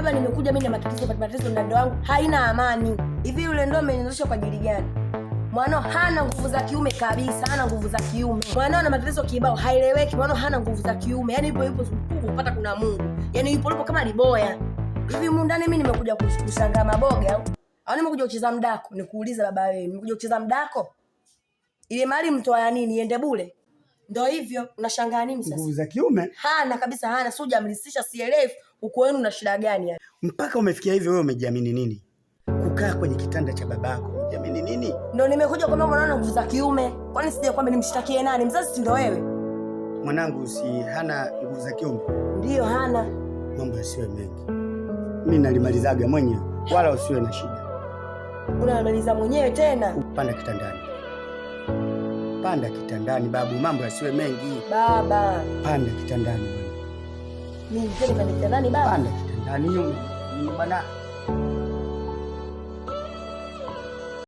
hapa nimekuja mimi na matatizo na ndoa yangu haina amani. Hivi yule ndoa ameniozesha kwa ajili gani? Mwanao hana nguvu za kiume kabisa, hana nguvu za kiume. Mwanao ana matatizo kibao, haeleweki. Mwanao hana nguvu za kiume. Yaani yupo kupata kuna Mungu. Yaani yupo kama liboya. Hivi mundani mimi nimekuja kushangaa maboga au? Au nimekuja kucheza mdako? Nikuuliza baba wewe, nimekuja kucheza mdako? Ile mali mtoa ya nini iende bure? Ndio hivyo, unashangaa nini sasa? Nguvu za kiume? Hana kabisa, hana. Sio hujamlisisha, sielewi uko wenu na shida gani yani. Mpaka umefikia hivyo wewe umejiamini nini? Kukaa kwenye kitanda cha babako, umejiamini nini? Ndio nimekuja kwa mama na nguvu za kiume. Kwani sije kwamba nimshtakie nani? Mzazi si ndio wewe? Mwanangu si hana nguvu za kiume? Ndio hana. Mambo yasiwe mengi. Mimi nalimalizaga mwenyewe, wala usiwe na shida. Unamaliza mwenyewe tena? Panda kitandani. Panda kitandani babu, mambo yasiwe mengi. Baba. Panda kitandani bwana. Mimi tena kitandani baba. Panda kitandani bwana.